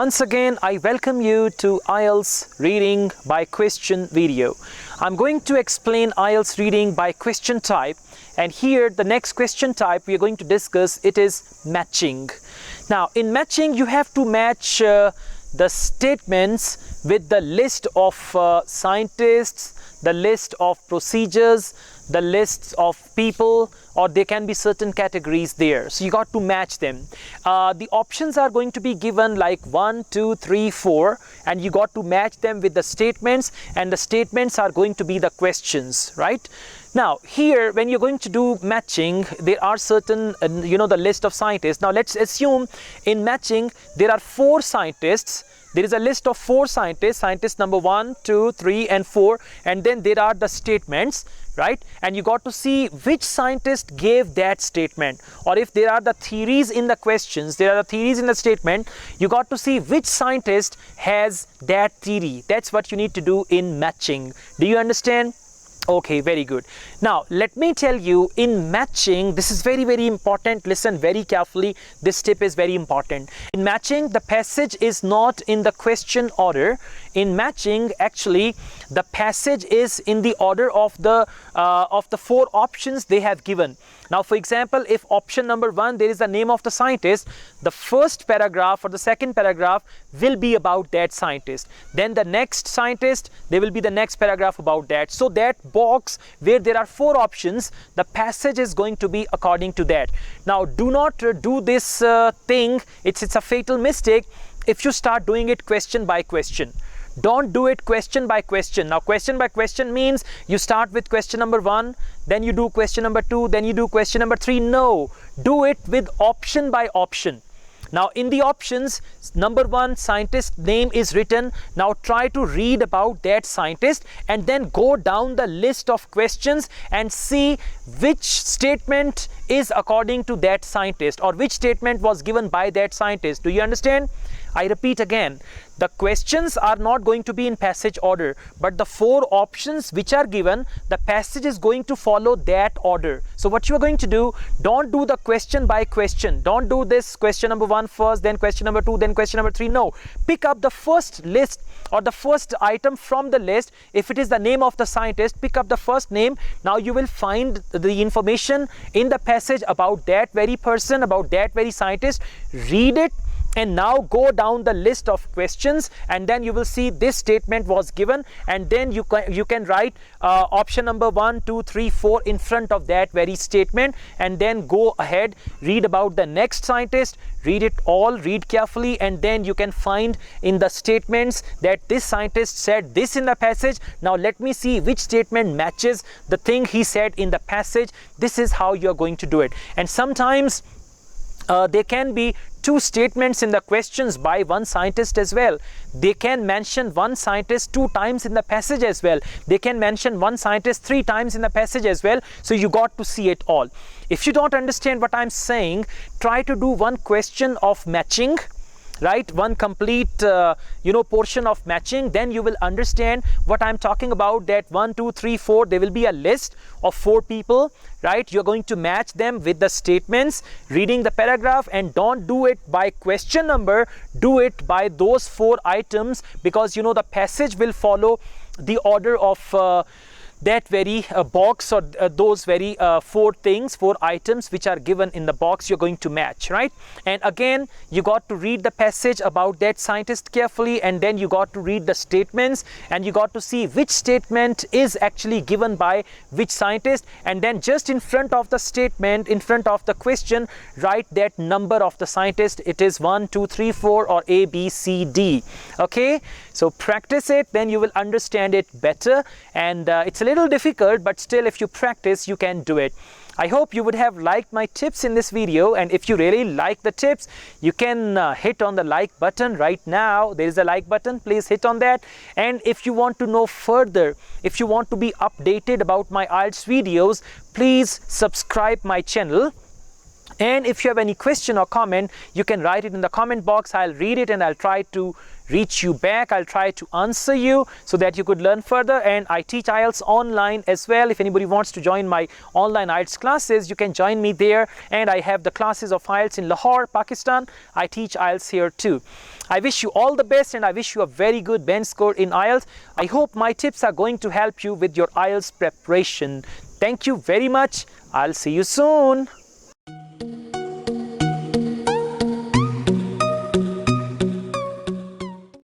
Once again, I welcome you to IELTS reading by question video. I'm going to explain IELTS reading by question type, and here the next question type we are going to discuss, it is matching. Now in matching you have to match the statements with the list of scientists, the list of procedures, the lists of people, or there can be certain categories there, so you got to match them. The options are going to be given like 1, 2, 3, 4, and you got to match them with the statements, and the statements are going to be the questions, right? Now here when you're going to do matching, there are certain the list of scientists. Now let's assume in matching there are 4 scientists. There is a list of 4 scientists, scientist number 1, 2, 3 and 4, and then there are the statements, right? And you got to see which scientist gave that statement, or if there are the theories in the questions, there are the theories in the statement, you got to see which scientist has that theory. That's what you need to do in matching. Do you understand? Okay, very good. Now let me tell you, in matching, this is very important. Listen very carefully, this tip is very important. In matching, the passage is not in the question order. In matching, actually the passage is in the order of the 4 options they have given. Now for example, if option number 1 there is the name of the scientist, the first paragraph or the second paragraph will be about that scientist. Then the next scientist, there will be the next paragraph about that. So that box where there are 4 options, the passage is going to be according to that. Now do not do this thing, it's a fatal mistake if you start doing it question by question. Don't do it question by question. Now question by question means you start with question number 1, then you do question number 2, then you do question number 3. No, do it with option by option. Now in the options, number 1 scientist name is written. Now try to read about that scientist and then go down the list of questions and see which statement is according to that scientist, or which statement was given by that scientist. Do you understand? I repeat again, the questions are not going to be in passage order, but the 4 options which are given, the passage is going to follow that order. So what you are going to do, don't do the question by question. Don't do this question number 1 first, then question number 2, then question number 3. No, pick up the first list or the first item from the list. If it is the name of the scientist, pick up the first name. Now you will find the information in the passage about that very person, about that very scientist. Read it, and now go down the list of questions, and then you will see this statement was given, and then you can write option number 1, 2, 3, 4 in front of that very statement, and then go ahead, read about the next scientist, read it all, read carefully, and then you can find in the statements that this scientist said this in the passage. Now let me see which statement matches the thing he said in the passage. This is how you are going to do it. And sometimes there can be 2 statements in the questions by 1 scientist as well. They can mention 1 scientist 2 times in the passage as well. They can mention 1 scientist 3 times in the passage as well. So you got to see it all. If you don't understand what I'm saying, try to do 1 question of matching, right? 1 complete portion of matching, then you will understand what I'm talking about. That 1, 2, 3, 4, there will be a list of 4 people, right? You're going to match them with the statements, reading the paragraph, and don't do it by question number, do it by those 4 items, because the passage will follow the order of that very box, or those very 4 things, 4 items which are given in the box you're going to match, right? And again, you got to read the passage about that scientist carefully, and then you got to read the statements, and you got to see which statement is actually given by which scientist, and then just in front of the statement, in front of the question, write that number of the scientist. It is 1, 2, 3, 4, or A, B, C, D. Okay, so practice it, then you will understand it better. And it's a little difficult, but still if you practice, you can do it. I hope you would have liked my tips in this video, and if you really like the tips, you can hit on the like button right now. There is a like button, please hit on that. And if you want to know further, if you want to be updated about my IELTS videos, please subscribe my channel. And if you have any question or comment, you can write it in the comment box. I'll read it and I'll try to reach you back. I'll try to answer you so that you could learn further. And I teach IELTS online as well. If anybody wants to join my online IELTS classes, you can join me there. And I have the classes of IELTS in Lahore, Pakistan. I teach IELTS here too. I wish you all the best, and I wish you a very good band score in IELTS. I hope my tips are going to help you with your IELTS preparation. Thank you very much. I'll see you soon.